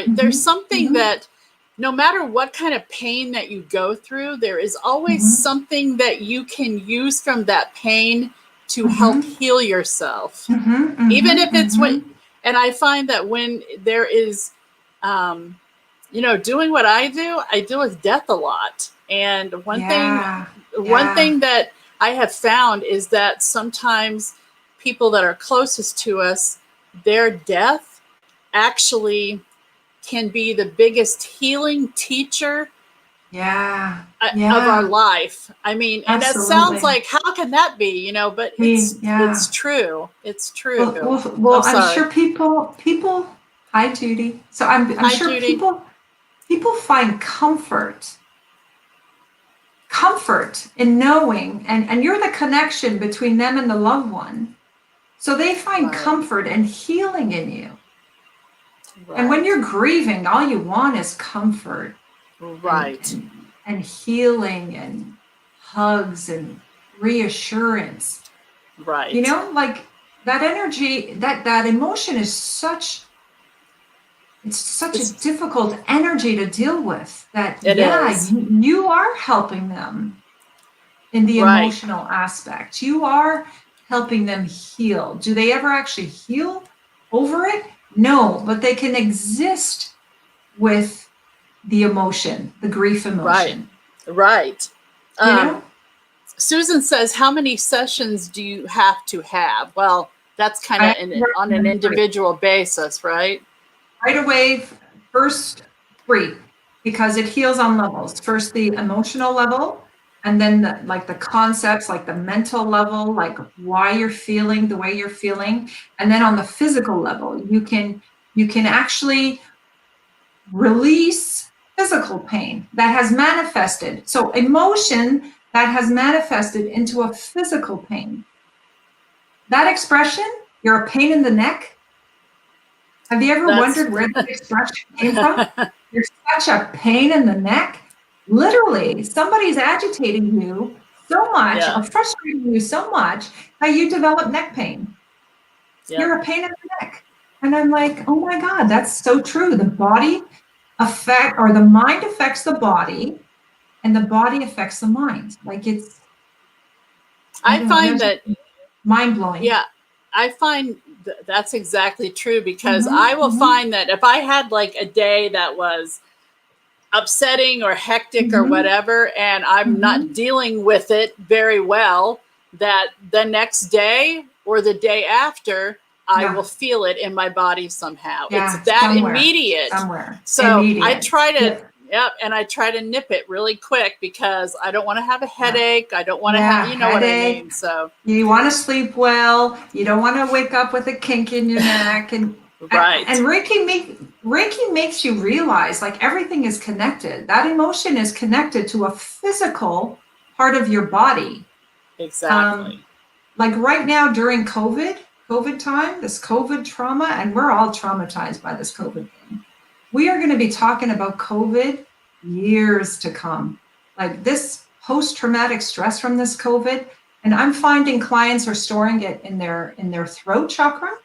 there's something that no matter what kind of pain that you go through, there is always something that you can use from that pain to help heal yourself. Even if it's and I find that when there is, doing what I deal with death a lot. And one thing that I have found is that sometimes people that are closest to us, their death actually can be the biggest healing teacher of our life. I mean, and that sounds like, how can that be? But it's true. It's true. Well, I'm sure people. Hi, Judy. So I'm sure Judy. People find comfort in knowing, and you're the connection between them and the loved one. So they find comfort and healing in you. Right. And when you're grieving, all you want is comfort. Right. And healing and hugs and reassurance. Right. Like that energy, that emotion is such a difficult energy to deal with. That you are helping them in the emotional aspect. You are helping them heal. Do they ever actually heal over it? No, but they can exist with the emotion, the grief emotion. Right. Susan says, how many sessions do you have to have? Well, that's kind of on an individual basis, right? Right away, first 3, because it heals on levels. First, the emotional level, and then the concepts, like the mental level, like why you're feeling the way you're feeling. And then on the physical level, you can actually release physical pain that has manifested. So emotion that has manifested into a physical pain. That expression, you're a pain in the neck. Have you ever wondered where that expression came from? You're such a pain in the neck. Literally, somebody's agitating you so much or frustrating you so much that you develop neck pain. You're a pain in the neck. And I'm like, oh my God, that's so true. The body the mind affects the body, and the body affects the mind. Like I find that mind blowing. Yeah, I find that's exactly true, because I will find that if I had like a day that was upsetting or hectic or whatever, and I'm not dealing with it very well, that the next day or the day after, I will feel it in my body somehow. It's that immediate. So I try to, and I try to nip it really quick, because I don't want to have a headache. I don't want to have, what I mean? So you want to sleep well. You don't want to wake up with a kink in your neck. And and Reiki makes you realize like everything is connected. That emotion is connected to a physical part of your body. Exactly. Like right now during COVID time, this COVID trauma, and we're all traumatized by this COVID thing. We are going to be talking about COVID years to come. Like this post-traumatic stress from this COVID, and I'm finding clients are storing it in their throat chakra.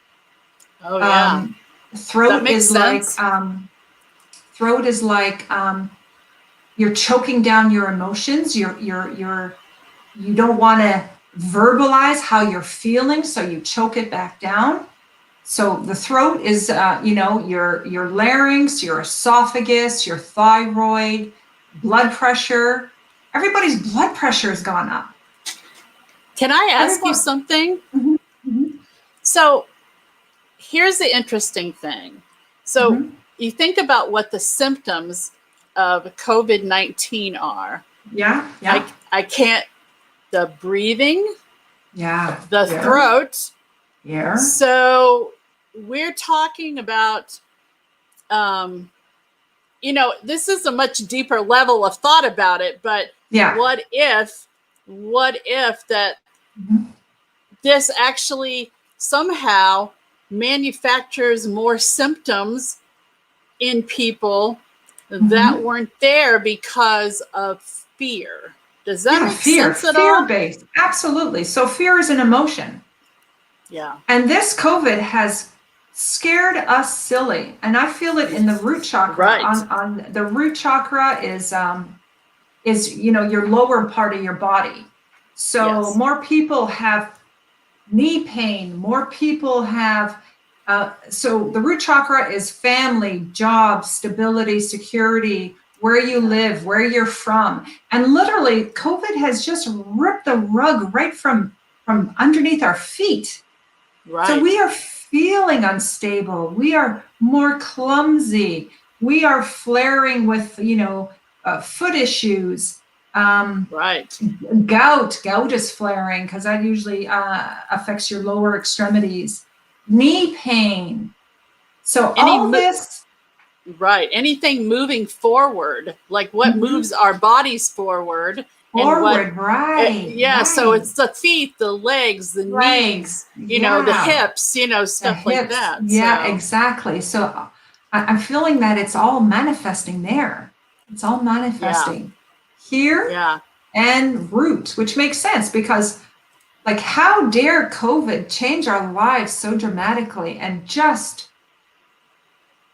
Oh yeah. Throat is like you're choking down your emotions. You don't want to verbalize how you're feeling, so you choke it back down. So the throat is, your larynx, your esophagus, your thyroid, blood pressure. Everybody's blood pressure has gone up. Can I ask you something? So here's the interesting thing. So you think about what the symptoms of COVID-19 are. Yeah. I can't, the breathing, the throat. Yeah. So we're talking about, this is a much deeper level of thought about it, but what if that this actually somehow manufactures more symptoms in people that weren't there because of fear? Does that make sense at all? Fear-based, absolutely. So fear is an emotion. Yeah. And this COVID has scared us silly. And I feel it in the root chakra. Right. On the root chakra is your lower part of your body. So more people have knee pain. More people have, so the root chakra is family, job, stability, security, where you live, where you're from. And literally, COVID has just ripped the rug right from underneath our feet. Right. So we are feeling unstable. We are more clumsy. We are flaring with, foot issues. Right. Gout is flaring because that usually affects your lower extremities. Knee pain. So all this. Right. Anything moving forward, like what moves our bodies forward. Forward, right. Yeah. Right. So it's the feet, the legs, the knees, the hips, stuff like that. Yeah, exactly. So I'm feeling that it's all manifesting there. It's all manifesting here. Yeah. And root, which makes sense because, like, how dare COVID change our lives so dramatically and just,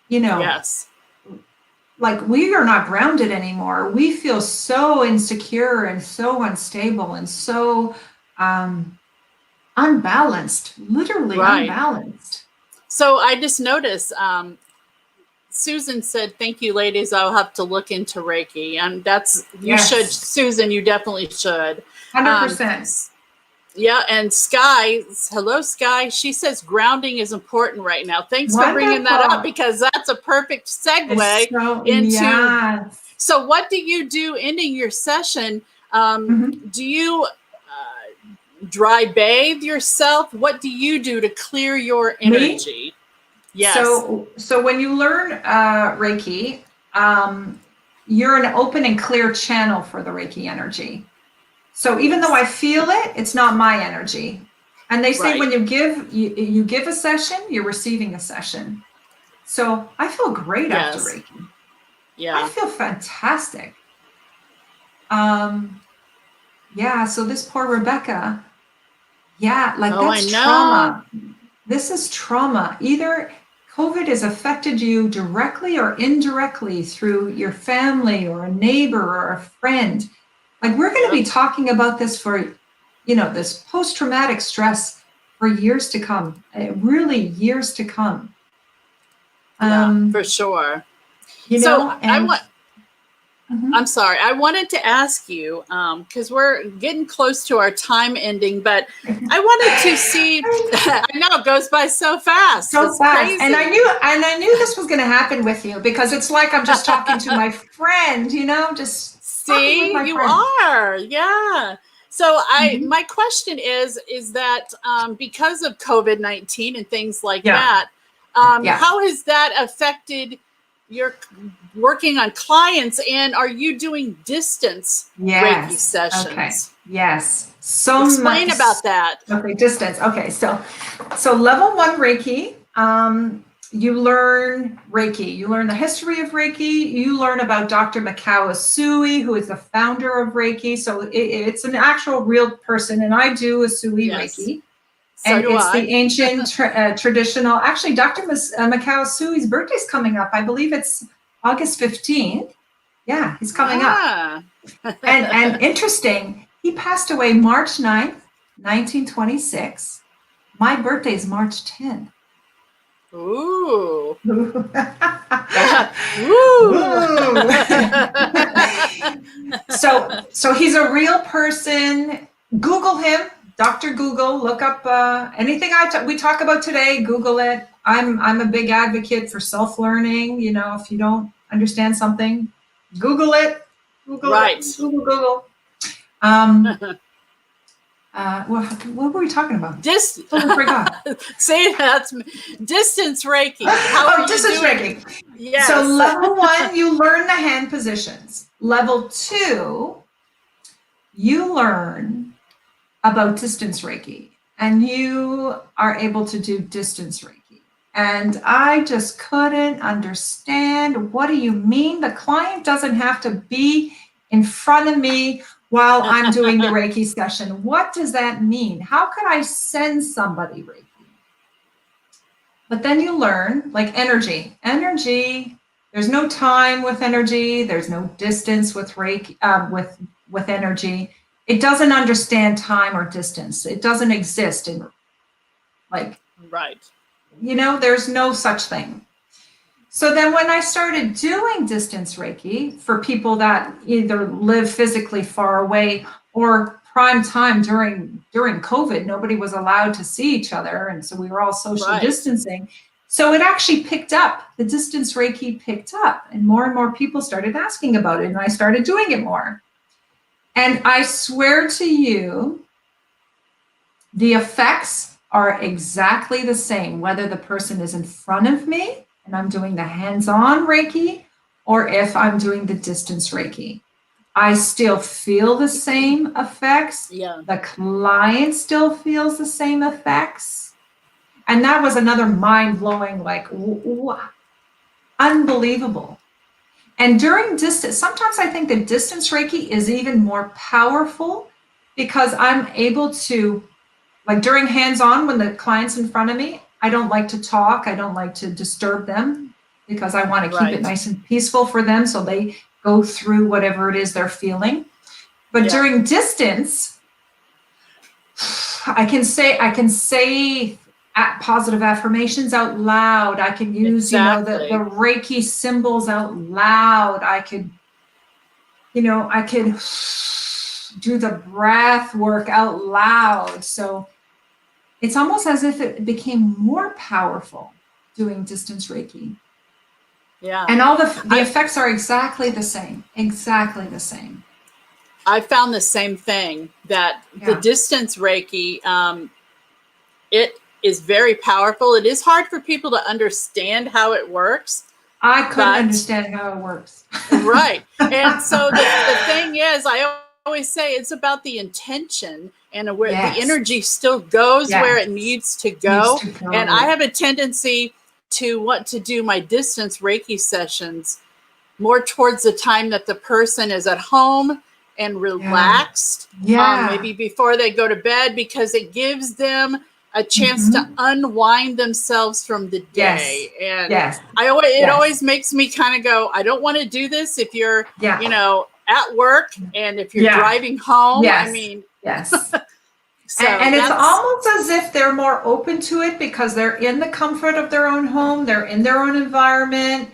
Yes. Like we are not grounded anymore. We feel so insecure and so unstable and so unbalanced, literally unbalanced. So I just noticed, Susan said, "Thank you, ladies. I'll have to look into Reiki." And you should, Susan. You definitely should. 100%. Yeah, and Sky, hello, Sky. She says grounding is important right now. Thanks for bringing that up because that's a perfect segue into. Yes. So, what do you do ending your session? Do you dry bathe yourself? What do you do to clear your energy? Me? Yes. So when you learn Reiki, you're an open and clear channel for the Reiki energy. So even though I feel it, it's not my energy. And they say when you give a session, you're receiving a session. So I feel great after Reiki. Yeah. I feel fantastic. So this poor Rebecca, that's trauma. This is trauma. Either COVID has affected you directly or indirectly through your family or a neighbor or a friend. Like we're going to be talking about this for, this post-traumatic stress for years to come, really years to come. For sure. I'm sorry. I wanted to ask you, because we're getting close to our time ending, but I wanted to see, I know it goes by so fast. So fast. Crazy. And I knew this was going to happen with you because it's like I'm just talking to my friend, just see, you are. Yeah. So my question is that because of COVID-19 and things like that, how has that affected your working on clients, and are you doing distance Reiki sessions? Okay. Yes. So explain about that. Okay, distance. Okay, so level 1 Reiki, you learn Reiki. You learn the history of Reiki. You learn about Dr. Mikao Usui, who is the founder of Reiki. So it's an actual real person, and I do Usui Reiki. And it's the ancient traditional. Actually, Dr. Mikao Usui's birthday is coming up. I believe it's August 15th. Yeah, he's coming up. And interesting, he passed away March 9th, 1926. My birthday is March 10th. Ooh. Ooh. So he's a real person. Google him. Dr. Google, look up anything we talk about today, Google it. I'm a big advocate for self-learning. If you don't understand something, Google it. Google it. Google. What were we talking about? Totally forgot. Say that's distance Reiki. How are distance you doing? Reiki. Yes. So level 1, you learn the hand positions. Level 2, you learn about distance Reiki, and you are able to do distance Reiki. And I just couldn't understand, what do you mean? The client doesn't have to be in front of me while I'm doing the Reiki session. What does that mean? How could I send somebody Reiki? But then you learn, like energy. Energy, there's no time with energy. There's no distance with Reiki, with energy. It doesn't understand time or distance. It doesn't exist Like, Right. there's no such thing. So then when I started doing distance Reiki for people that either live physically far away or prime time during COVID, nobody was allowed to see each other. And so we were all social Right. distancing. So it actually picked up. The distance Reiki picked up and more people started asking about it. And I started doing it more. And I swear to you, the effects are exactly the same, whether the person is in front of me and I'm doing the hands-on Reiki, or if I'm doing the distance Reiki. I still feel the same effects. Yeah. The client still feels the same effects. And that was another mind-blowing, like, unbelievable. And during distance, sometimes I think that distance Reiki is even more powerful because I'm able to, like during hands-on, when the client's in front of me, I don't like to talk. I don't like to disturb them because I want to keep it nice and peaceful for them so they go through whatever it is they're feeling. But during distance, I can say positive affirmations out loud. I can use, the Reiki symbols out loud. I could do the breath work out loud. So it's almost as if it became more powerful doing distance Reiki. Yeah. And all the effects are exactly the same. Exactly the same. I found the same thing, that the distance Reiki, it is very powerful. It is hard for people to understand how it works. I couldn't understand how it works. Right. And so the thing is, I always say it's about the intention and where the energy still goes where it needs to go. And I have a tendency to want to do my distance Reiki sessions more towards the time that the person is at home and relaxed, maybe before they go to bed, because it gives them a chance to unwind themselves from the day. And it always makes me kind of go, I don't want to do this if you're, at work and if you're driving home. I mean, so and it's almost as if they're more open to it because they're in the comfort of their own home, they're in their own environment,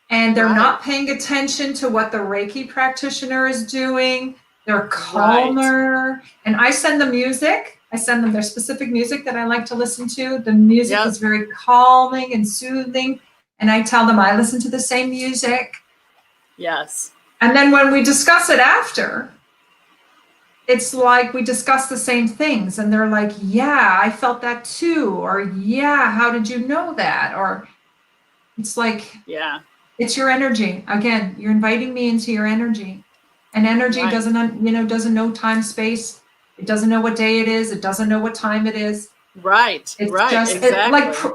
and they're not paying attention to what the Reiki practitioner is doing. They're calmer. And I send them music. I send them their specific music that I like to listen to. The music is very calming and soothing. And I tell them I listen to the same music. Yes. And then when we discuss it after, it's like we discuss the same things. And they're like, yeah, I felt that too. Or, yeah, how did you know that? Or it's like, it's your energy. Again, you're inviting me into your energy. And energy doesn't know time, space. It doesn't know what day it is. It doesn't know what time it is. Right. It's just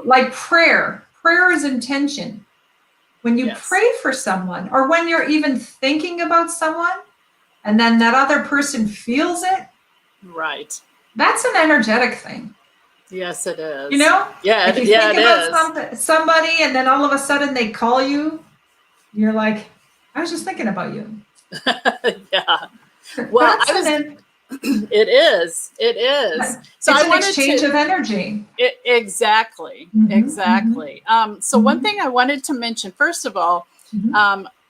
like prayer. Prayer is intention. When you pray for someone, or when you're even thinking about someone, and then that other person feels it. Right. That's an energetic thing. Yes, it is. Yeah, if you think about somebody, and then all of a sudden they call you, you're like, I was just thinking about you. Well, it is. So it's an exchange of energy. Exactly. So one thing I wanted to mention, first of all,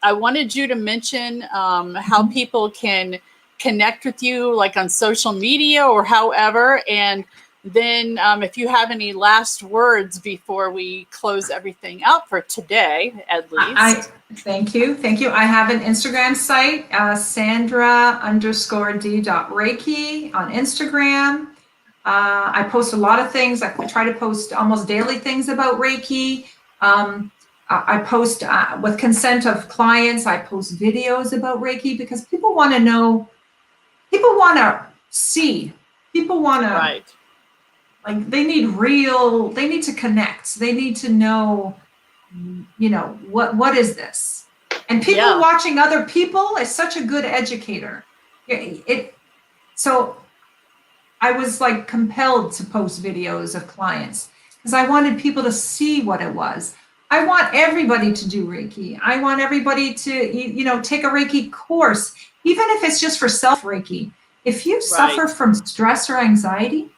I wanted you to mention how people can connect with you, like on social media or however. And then if you have any last words before we close everything out for today, at least. Thank you. I have an Instagram site, Sandra_D.Reiki on Instagram. I post a lot of things. I try to post almost daily things about Reiki. I post with consent of clients. I post videos about Reiki because people want to know, people want to see, people want to, like they need to connect. They need to know, what is this? And people watching other people is such a good educator. So I was like compelled to post videos of clients because I wanted people to see what it was. I want everybody to do Reiki. I want everybody to, take a Reiki course, even if it's just for self Reiki. If you suffer from stress or anxiety,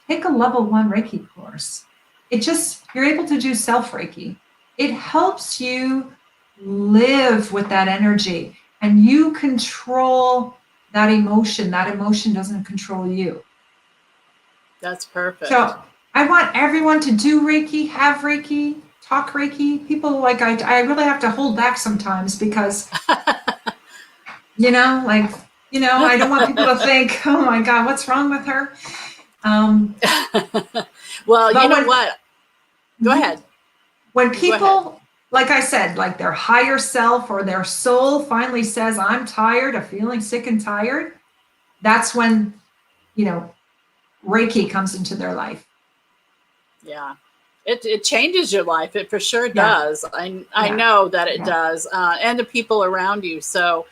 take a level 1 Reiki course. You're able to do self-Reiki. It helps you live with that energy, and you control that emotion. That emotion doesn't control you. That's perfect. So I want everyone to do Reiki, have Reiki, talk Reiki. People I really have to hold back sometimes because, I don't want people to think, oh my God, what's wrong with her? Well, you know what? Go ahead. When people, like I said, like their higher self or their soul finally says, I'm tired of feeling sick and tired, that's when, Reiki comes into their life. Yeah. It changes your life. It for sure does. I know that it does. And the people around you. So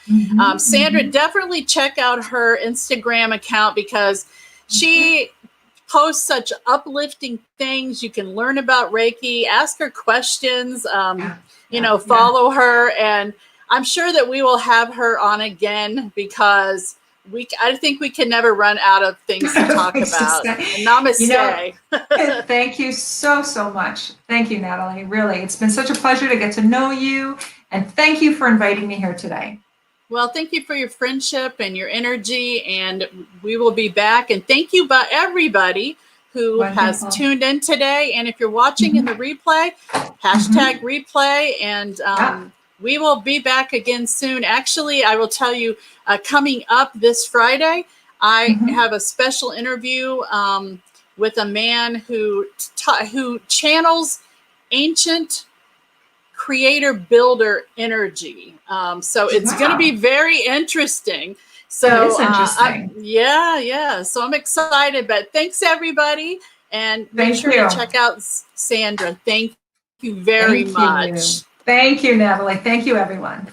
Sandra, definitely check out her Instagram account because she posts such uplifting things. You can learn about Reiki, ask her questions, follow her. And I'm sure that we will have her on again because I think we can never run out of things to talk about. Namaste. Thank you so much. Thank you, Natalie. Really, it's been such a pleasure to get to know you. And thank you for inviting me here today. Well, thank you for your friendship and your energy. And we will be back. And thank you, everybody who has tuned in today. And if you're watching in the replay, hashtag replay. And we will be back again soon. Actually, I will tell you, coming up this Friday, I have a special interview with a man who channels ancient creator builder energy. So it's going to be very interesting. So that is interesting. So I'm excited, but thanks everybody. And make sure to check out Sandra. Thank you very much. Thank you, Natalie. Thank you, everyone.